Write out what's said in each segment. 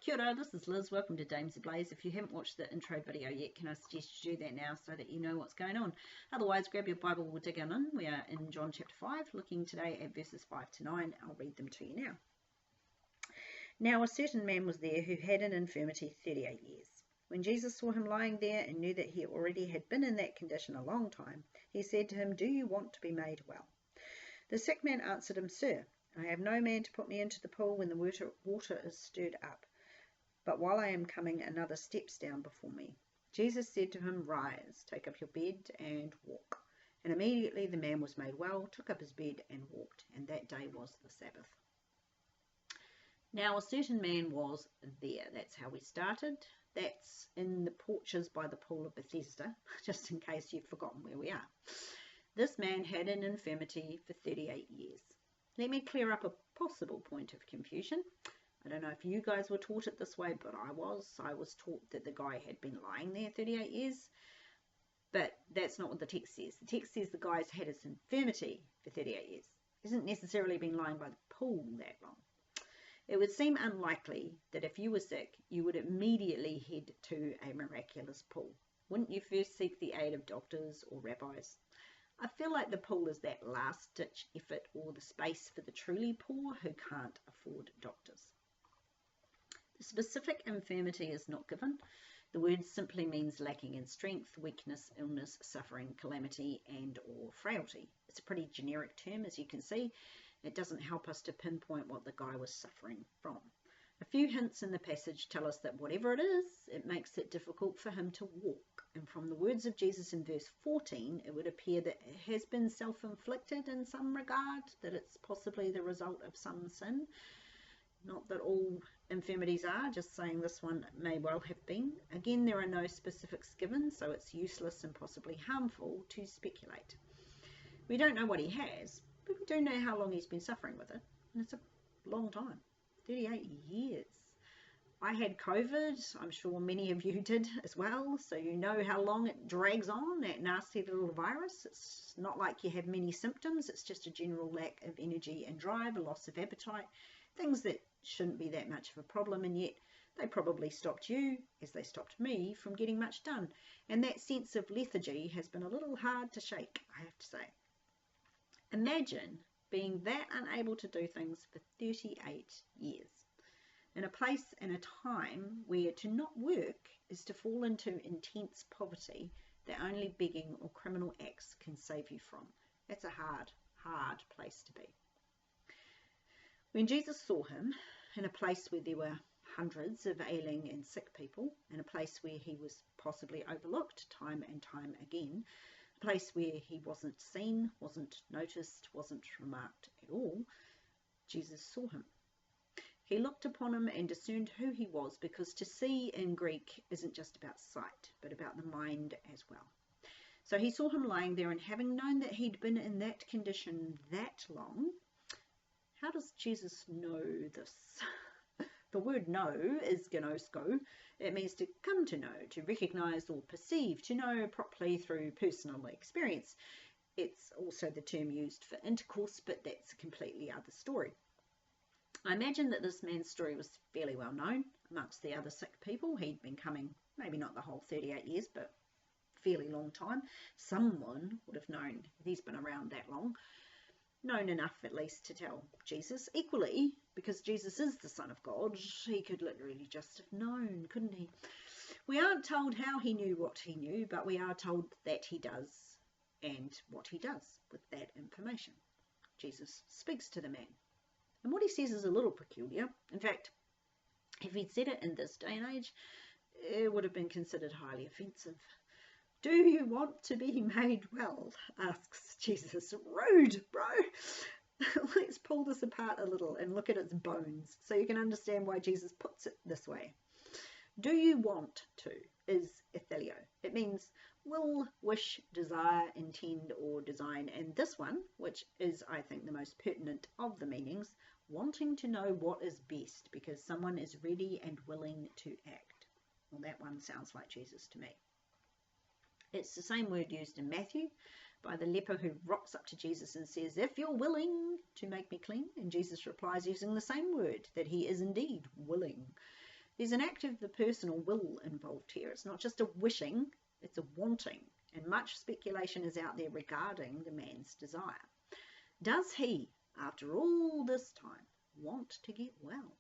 Kia ora, this is Liz. Welcome to Dames Ablaze. If you haven't watched the intro video yet, can I suggest you do that now so that you know what's going on? Otherwise, grab your Bible, we'll dig in. We are in John chapter 5, looking today at verses 5 to 9. I'll read them to you now. Now a certain man was there who had an infirmity 38 years. When Jesus saw him lying there and knew that he already had been in that condition a long time, he said to him, "Do you want to be made well?" The sick man answered him, "Sir, I have no man to put me into the pool when the water is stirred up. But while I am coming, another steps down before me." Jesus said to him, "Rise, take up your bed and walk." And immediately the man was made well, took up his bed and walked. And that day was the Sabbath. Now a certain man was there. That's how we started. That's in the porches by the pool of Bethesda, just in case you've forgotten where we are. This man had an infirmity for 38 years. Let me clear up a possible point of confusion. I don't know if you guys were taught it this way, but I was. I was taught that the guy had been lying there 38 years. But that's not what the text says. The text says the guy's had his infirmity for 38 years. He hasn't necessarily been lying by the pool that long. It would seem unlikely that if you were sick, you would immediately head to a miraculous pool. Wouldn't you first seek the aid of doctors or rabbis? I feel like the pool is that last-ditch effort or the space for the truly poor who can't afford doctors. The specific infirmity is not given. The word simply means lacking in strength, weakness, illness, suffering, calamity, and or frailty. It's a pretty generic term, as you can see. It doesn't help us to pinpoint what the guy was suffering from. A few hints in the passage tell us that whatever it is, it makes it difficult for him to walk. And from the words of Jesus in verse 14, it would appear that it has been self-inflicted in some regard, that it's possibly the result of some sin. Not that all infirmities are, just saying this one may well have been. Again, there are no specifics given, so it's useless and possibly harmful to speculate. We don't know what he has, but we do know how long he's been suffering with it, and it's a long time, 38 years. I had COVID, I'm sure many of you did as well, so you know how long it drags on, that nasty little virus. It's not like you have many symptoms, it's just a general lack of energy and drive, a loss of appetite, things that shouldn't be that much of a problem, and yet they probably stopped you, as they stopped me, from getting much done. And that sense of lethargy has been a little hard to shake, I have to say. Imagine being that unable to do things for 38 years, in a place and a time where to not work is to fall into intense poverty that only begging or criminal acts can save you from. That's a hard, hard place to be. When Jesus saw him in a place where there were hundreds of ailing and sick people, in a place where he was possibly overlooked time and time again, a place where he wasn't seen, wasn't noticed, wasn't remarked at all, Jesus saw him. He looked upon him and discerned who he was, because to see in Greek isn't just about sight, but about the mind as well. So he saw him lying there, and having known that he'd been in that condition that long, how does Jesus know this? The word know is gnosko. It means to come to know, to recognise or perceive, to know properly through personal experience. It's also the term used for intercourse, but that's a completely other story. I imagine that this man's story was fairly well known amongst the other sick people. He'd been coming, maybe not the whole 38 years, but a fairly long time. Someone would have known he's been around that long. Known enough at least to tell Jesus. Equally, because Jesus is the Son of God, he could literally just have known, couldn't he? We aren't told how he knew what he knew, but we are told that he does and what he does with that information. Jesus speaks to the man. And what he says is a little peculiar. In fact, if he'd said it in this day and age, it would have been considered highly offensive. "Do you want to be made well?" asks Jesus. Rude, bro. Let's pull this apart a little and look at its bones so you can understand why Jesus puts it this way. Do you want to is ethelio. It means will, wish, desire, intend, or design. And this one, which is, I think, the most pertinent of the meanings, wanting to know what is best because someone is ready and willing to act. Well, that one sounds like Jesus to me. It's the same word used in Matthew by the leper who rocks up to Jesus and says, "If you're willing to make me clean." And Jesus replies using the same word, that he is indeed willing. There's an act of the personal will involved here. It's not just a wishing, it's a wanting, and much speculation is out there regarding the man's desire. Does he, after all this time, want to get well?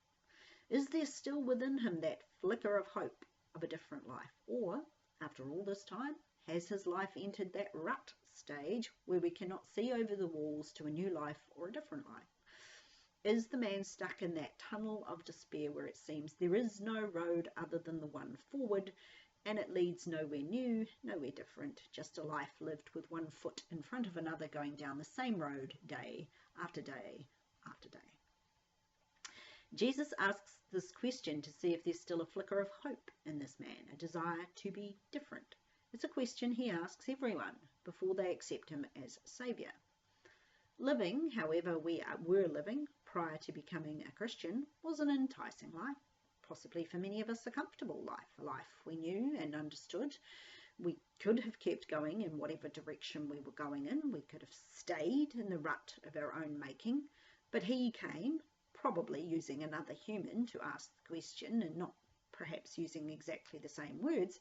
Is there still within him that flicker of hope of a different life? Or, after all this time, has his life entered that rut stage where we cannot see over the walls to a new life or a different life? Is the man stuck in that tunnel of despair where it seems there is no road other than the one forward, and it leads nowhere new, nowhere different, just a life lived with one foot in front of another going down the same road day after day after day? Jesus asks this question to see if there's still a flicker of hope in this man, a desire to be different. It's a question he asks everyone before they accept him as Saviour. Living, however we were living prior to becoming a Christian, was an enticing life, possibly for many of us a comfortable life, a life we knew and understood. We could have kept going in whatever direction we were going in. We could have stayed in the rut of our own making, but he came, probably using another human to ask the question and not perhaps using exactly the same words.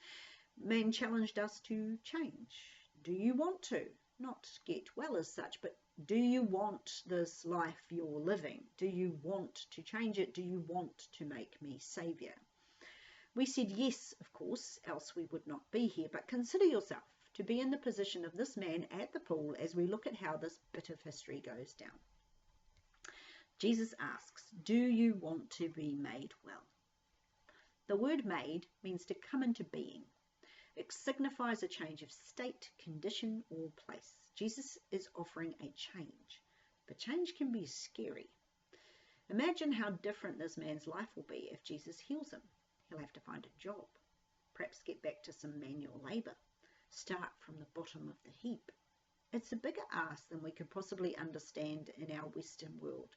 Man challenged us to change. Do you want to? Not get well as such, but do you want this life you're living? Do you want to change it? Do you want to make me Saviour? We said yes, of course, else we would not be here, but consider yourself to be in the position of this man at the pool as we look at how this bit of history goes down. Jesus asks, do you want to be made well? The word made means to come into being. It signifies a change of state, condition, or place. Jesus is offering a change, but change can be scary. Imagine how different this man's life will be if Jesus heals him. He'll have to find a job, perhaps get back to some manual labour, start from the bottom of the heap. It's a bigger ask than we could possibly understand in our Western world.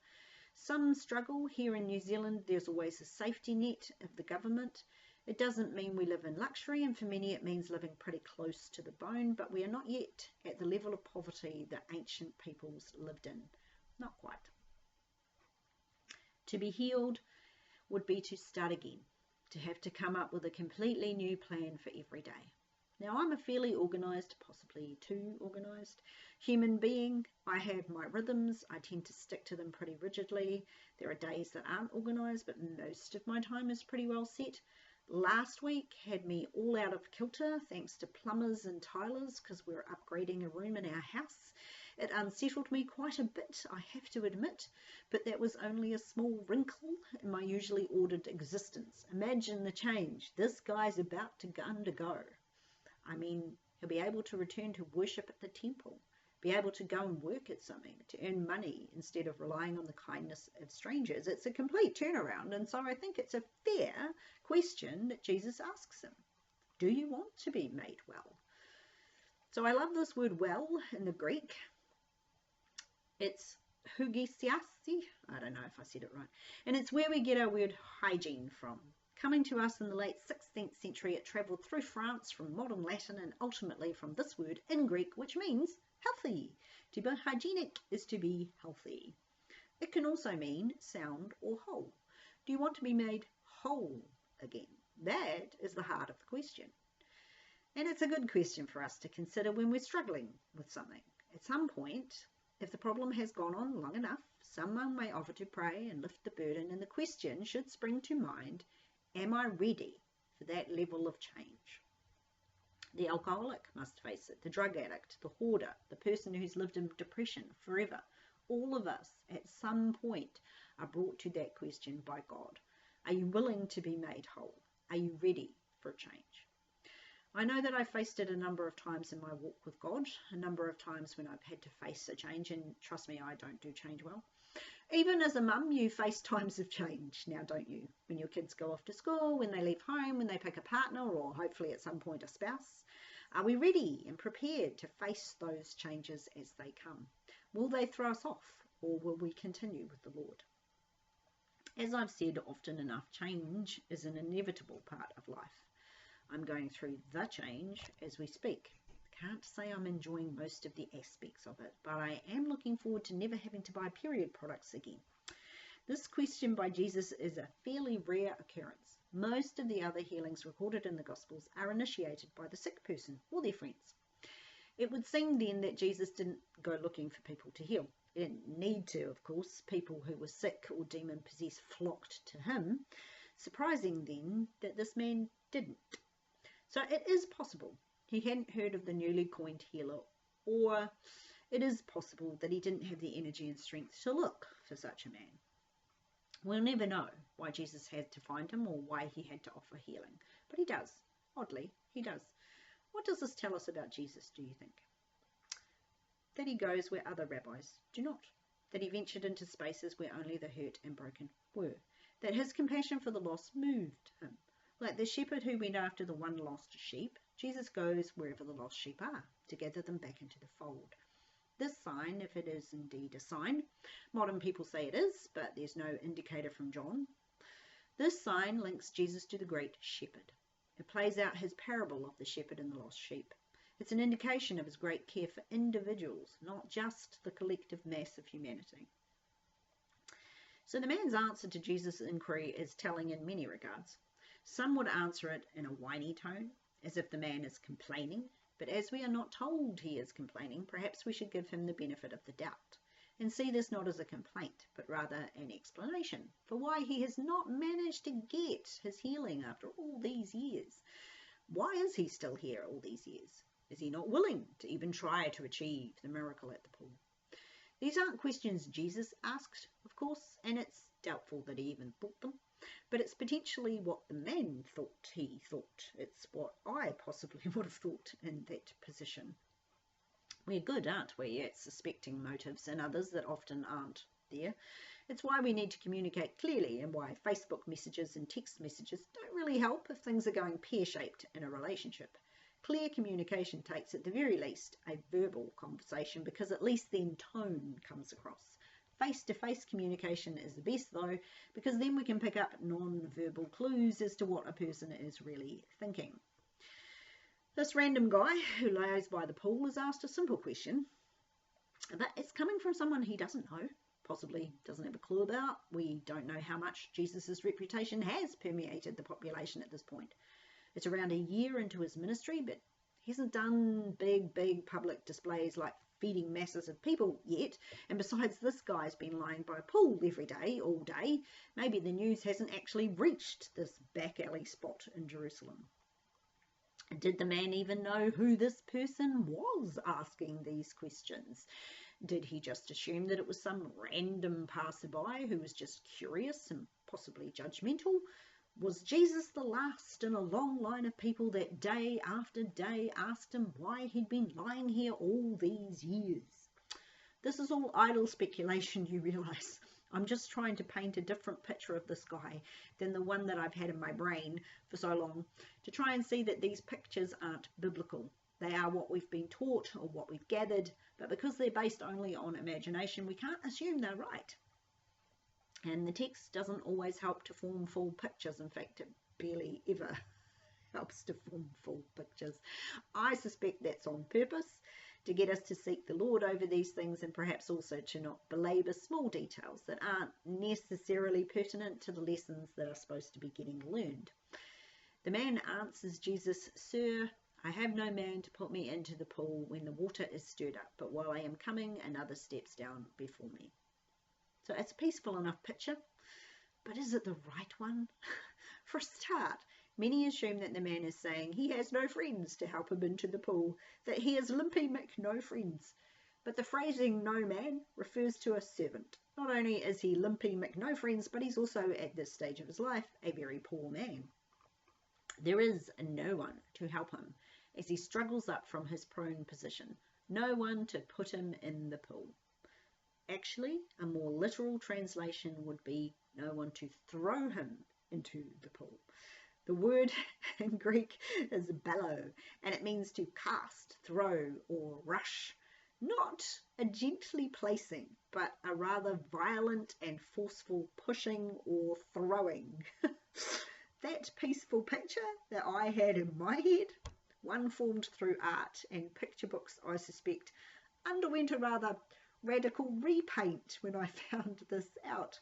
Some struggle. Here in New Zealand, there's always a safety net of the government. It doesn't mean we live in luxury, and for many it means living pretty close to the bone, but we are not yet at the level of poverty that ancient peoples lived in. Not quite. To be healed would be to start again, to have to come up with a completely new plan for every day. Now, I'm a fairly organised, possibly too organised human being. I have my rhythms. I tend to stick to them pretty rigidly. There are days that aren't organised, but most of my time is pretty well set. Last week had me all out of kilter thanks to plumbers and tilers because we're upgrading a room in our house. It unsettled me quite a bit, I have to admit, but that was only a small wrinkle in my usually ordered existence. Imagine the change this guy's about to undergo. I mean, he'll be able to return to worship at the temple, be able to go and work at something, to earn money instead of relying on the kindness of strangers. It's a complete turnaround, and so I think it's a fair question that Jesus asks him. Do you want to be made well? So I love this word well in the Greek. It's hugesiasi. I don't know if I said it right. And it's where we get our word hygiene from. Coming to us in the late 16th century, it travelled through France from modern Latin and ultimately from this word in Greek, which means healthy. To be hygienic is to be healthy. It can also mean sound or whole. Do you want to be made whole again? That is the heart of the question. And it's a good question for us to consider when we're struggling with something. At some point, if the problem has gone on long enough, someone may offer to pray and lift the burden, and the question should spring to mind, am I ready for that level of change? The alcoholic must face it, the drug addict, the hoarder, the person who's lived in depression forever. All of us at some point are brought to that question by God. Are you willing to be made whole? Are you ready for a change? I know that I've faced it a number of times in my walk with God, a number of times when I've had to face a change, and trust me, I don't do change well. Even as a mum, you face times of change now, don't you? When your kids go off to school, when they leave home, when they pick a partner, or hopefully at some point a spouse. Are we ready and prepared to face those changes as they come? Will they throw us off, or will we continue with the Lord? As I've said often enough, change is an inevitable part of life. I'm going through the change as we speak. Can't say I'm enjoying most of the aspects of it, but I am looking forward to never having to buy period products again. This question by Jesus is a fairly rare occurrence. Most of the other healings recorded in the Gospels are initiated by the sick person or their friends. It would seem then that Jesus didn't go looking for people to heal. He didn't need to, of course. People who were sick or demon-possessed flocked to him. Surprising then that this man didn't. So it is possible he hadn't heard of the newly coined healer, or it is possible that he didn't have the energy and strength to look for such a man. We'll never know why Jesus had to find him or why he had to offer healing, but he does. Oddly, he does. What does this tell us about Jesus, do you think? That he goes where other rabbis do not. That he ventured into spaces where only the hurt and broken were. That his compassion for the lost moved him. Like the shepherd who went after the one lost sheep, Jesus goes wherever the lost sheep are to gather them back into the fold. This sign, if it is indeed a sign, modern people say it is, but there's no indicator from John. This sign links Jesus to the great shepherd. It plays out his parable of the shepherd and the lost sheep. It's an indication of his great care for individuals, not just the collective mass of humanity. So the man's answer to Jesus' inquiry is telling in many regards. Some would answer it in a whiny tone, as if the man is complaining, but as we are not told he is complaining, perhaps we should give him the benefit of the doubt, and see this not as a complaint, but rather an explanation for why he has not managed to get his healing after all these years. Why is he still here all these years? Is he not willing to even try to achieve the miracle at the pool? These aren't questions Jesus asked, of course, and it's doubtful that he even thought them. But it's potentially what the man thought he thought. It's what I possibly would have thought in that position. We're good, aren't we, at suspecting motives in others that often aren't there. It's why we need to communicate clearly, and why Facebook messages and text messages don't really help if things are going pear-shaped in a relationship. Clear communication takes, at the very least, a verbal conversation, because at least then tone comes across. Face-to-face communication is the best though, because then we can pick up non-verbal clues as to what a person is really thinking. This random guy who lays by the pool is asked a simple question, but it's coming from someone he doesn't know, possibly doesn't have a clue about. We don't know how much Jesus' reputation has permeated the population at this point. It's around a year into his ministry, but he hasn't done big public displays like feeding masses of people yet, and besides, this guy's been lying by a pool every day, all day. Maybe the news hasn't actually reached this back alley spot in Jerusalem. Did the man even know who this person was asking these questions? Did he just assume that it was some random passerby who was just curious and possibly judgmental? Was Jesus the last in a long line of people that day after day asked him why he'd been lying here all these years? This is all idle speculation, you realise. I'm just trying to paint a different picture of this guy than the one that I've had in my brain for so long, to try and see that these pictures aren't biblical. They are what we've been taught or what we've gathered, but because they're based only on imagination, we can't assume they're right. And the text doesn't always help to form full pictures. In fact, it barely ever helps to form full pictures. I suspect that's on purpose, to get us to seek the Lord over these things, and perhaps also to not belabor small details that aren't necessarily pertinent to the lessons that are supposed to be getting learned. The man answers Jesus, "Sir, I have no man to put me into the pool when the water is stirred up, but while I am coming, another steps down before me." So it's a peaceful enough picture, but is it the right one? For a start, many assume that the man is saying he has no friends to help him into the pool, that he is Limpy Mick, no friends. But the phrasing "no man" refers to a servant. Not only is he Limpy Mick, no friends, but he's also, at this stage of his life, a very poor man. There is no one to help him as he struggles up from his prone position, no one to put him in the pool. Actually, a more literal translation would be no one to throw him into the pool. The word in Greek is bellow, and it means to cast, throw, or rush. Not a gently placing, but a rather violent and forceful pushing or throwing. That peaceful picture that I had in my head, one formed through art and picture books, I suspect, underwent a rather radical repaint when I found this out.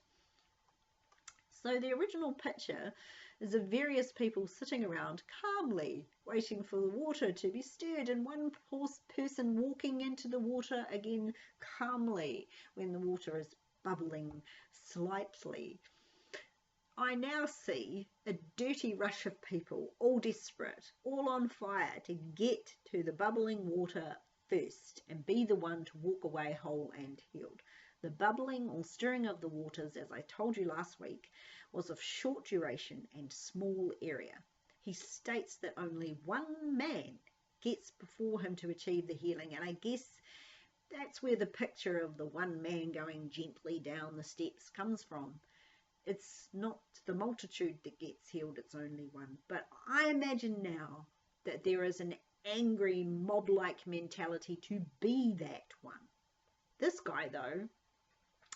So the original picture is of various people sitting around calmly, waiting for the water to be stirred, and one person walking into the water again calmly when the water is bubbling slightly. I now see a dirty rush of people, all desperate, all on fire to get to the bubbling water first and be the one to walk away whole and healed. The bubbling or stirring of the waters, as I told you last week, was of short duration and small area. He states that only one man gets before him to achieve the healing, and I guess that's where the picture of the one man going gently down the steps comes from. It's not the multitude that gets healed, it's only one. But I imagine now that there is an angry mob-like mentality to be that one. This guy, though,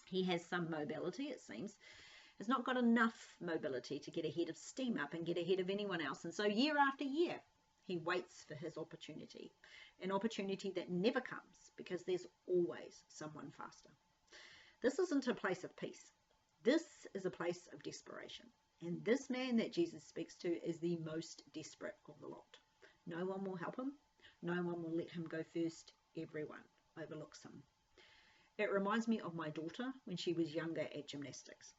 he has some mobility, it seems, has not got enough mobility to get ahead of steam up and get ahead of anyone else. And so year after year, he waits for his opportunity, an opportunity that never comes because there's always someone faster. This isn't a place of peace. This is a place of desperation. And this man that Jesus speaks to is the most desperate of the lot. No one will help him. No one will let him go first. Everyone overlooks him. It reminds me of my daughter when she was younger at gymnastics.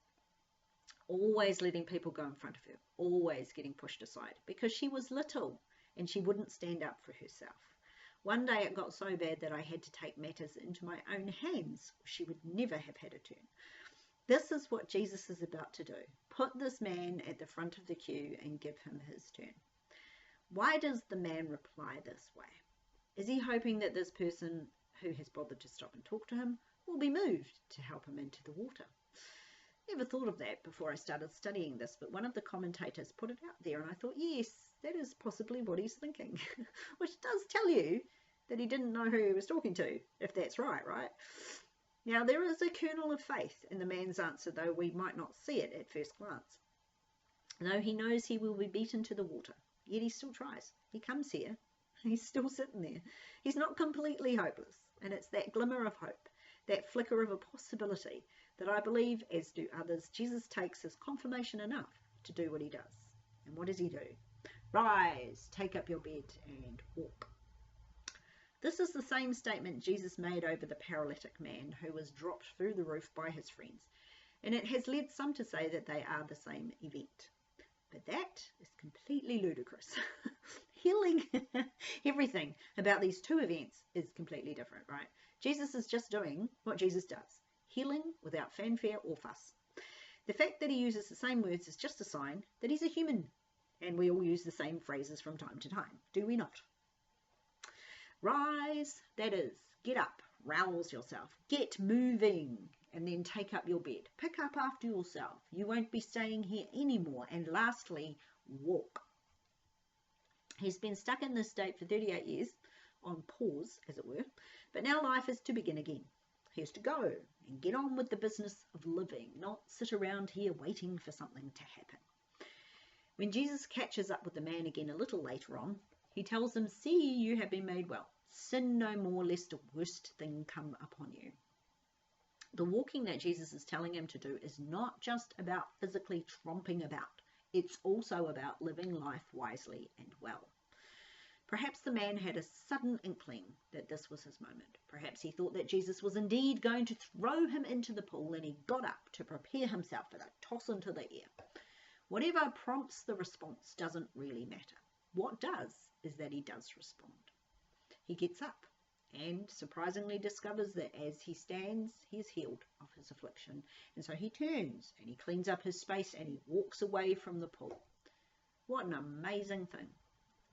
Always letting people go in front of her. Always getting pushed aside because she was little and she wouldn't stand up for herself. One day it got so bad that I had to take matters into my own hands. She would never have had a turn. This is what Jesus is about to do. Put this man at the front of the queue and give him his turn. Why does the man reply this way? Is he hoping that this person who has bothered to stop and talk to him will be moved to help him into the water? Never thought of that before I started studying this, but one of the commentators put it out there and I thought, yes, that is possibly what he's thinking, which does tell you that he didn't know who he was talking to, if that's right? Now, there is a kernel of faith in the man's answer, though we might not see it at first glance. Though he knows he will be beaten to the water, yet he still tries. He comes here, he's still sitting there. He's not completely hopeless, and it's that glimmer of hope, that flicker of a possibility that I believe, as do others, Jesus takes as confirmation enough to do what he does. And what does he do? Rise, take up your bed and walk. This is the same statement Jesus made over the paralytic man who was dropped through the roof by his friends, and it has led some to say that they are the same event. But that is completely ludicrous. Healing, everything about these two events is completely different, right? Jesus is just doing what Jesus does, healing without fanfare or fuss. The fact that he uses the same words is just a sign that he's a human, and we all use the same phrases from time to time, do we not? Rise, that is, get up, rouse yourself, get moving, and then take up your bed. Pick up after yourself. You won't be staying here anymore. And lastly, walk. He's been stuck in this state for 38 years, on pause, as it were, but now life is to begin again. He has to go and get on with the business of living, not sit around here waiting for something to happen. When Jesus catches up with the man again a little later on, he tells him, see, you have been made well. Sin no more, lest a worst thing come upon you. The walking that Jesus is telling him to do is not just about physically tromping about. It's also about living life wisely and well. Perhaps the man had a sudden inkling that this was his moment. Perhaps he thought that Jesus was indeed going to throw him into the pool, and he got up to prepare himself for the toss into the air. Whatever prompts the response doesn't really matter. What does is that he does respond. He gets up and surprisingly discovers that as he stands, he is healed of his affliction. And so he turns and he cleans up his space and he walks away from the pool. What an amazing thing.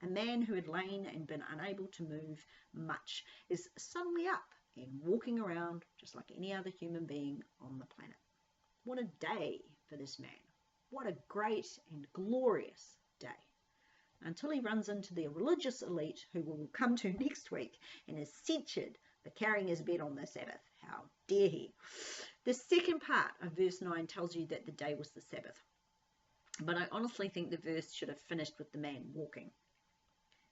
A man who had lain and been unable to move much is suddenly up and walking around just like any other human being on the planet. What a day for this man. What a great and glorious day. Until he runs into the religious elite who we'll come to next week and is censured for carrying his bed on the Sabbath. How dare he? The second part of verse 9 tells you that the day was the Sabbath. But I honestly think the verse should have finished with the man walking.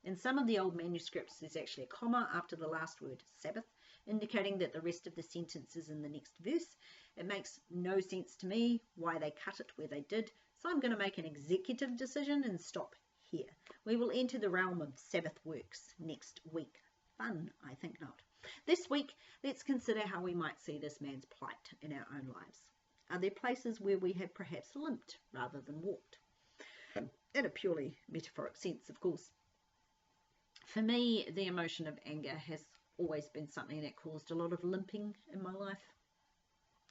In some of the old manuscripts, there's actually a comma after the last word, Sabbath, indicating that the rest of the sentence is in the next verse. It makes no sense to me why they cut it where they did, So I'm going to make an executive decision and stop here. We will enter the realm of Sabbath works next week. Fun, I think not. This week, let's consider how we might see this man's plight in our own lives. Are there places where we have perhaps limped rather than walked? In a purely metaphoric sense, of course. For me, the emotion of anger has always been something that caused a lot of limping in my life.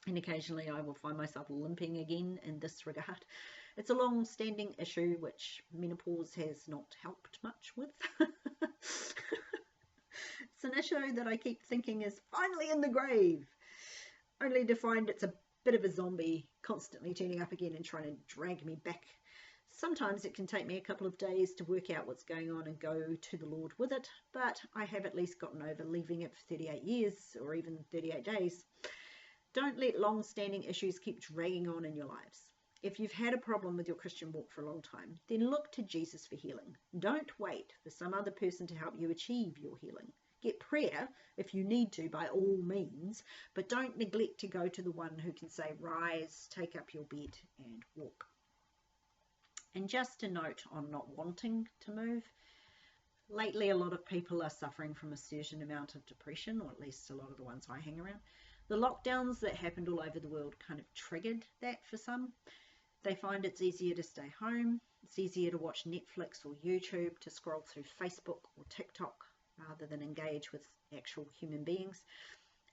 And occasionally I will find myself limping again in this regard. It's a long-standing issue which menopause has not helped much with. It's an issue that I keep thinking is finally in the grave, only to find it's a bit of a zombie constantly turning up again and trying to drag me back. Sometimes it can take me a couple of days to work out what's going on and go to the Lord with it, but I have at least gotten over leaving it for 38 years or even 38 days. Don't let long-standing issues keep dragging on in your lives. If you've had a problem with your Christian walk for a long time, then look to Jesus for healing. Don't wait for some other person to help you achieve your healing. Get prayer if you need to, by all means, but don't neglect to go to the one who can say, rise, take up your bed and walk. And just a note on not wanting to move. Lately, a lot of people are suffering from a certain amount of depression, or at least a lot of the ones I hang around. The lockdowns that happened all over the world kind of triggered that for some. They find it's easier to stay home. It's easier to watch Netflix or YouTube, to scroll through Facebook or TikTok, rather than engage with actual human beings.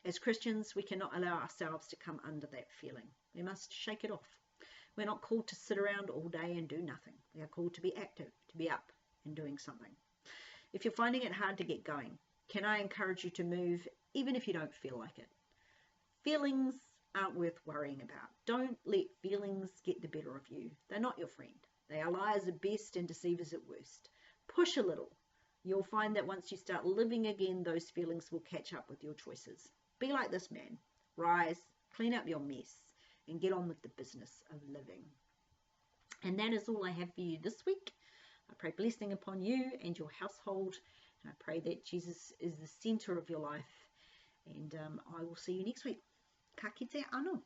As Christians, we cannot allow ourselves to come under that feeling. We must shake it off. We're not called to sit around all day and do nothing. We are called to be active, to be up and doing something. If you're finding it hard to get going, can I encourage you to move even if you don't feel like it? Feelings aren't worth worrying about. Don't let feelings get the better of you. They're not your friend. They are liars at best and deceivers at worst. Push a little. You'll find that once you start living again, those feelings will catch up with your choices. Be like this man. Rise, clean up your mess, and get on with the business of living. And that is all I have for you this week. I pray blessing upon you and your household, and I pray that Jesus is the centre of your life. And I will see you next week. Ka kite anō.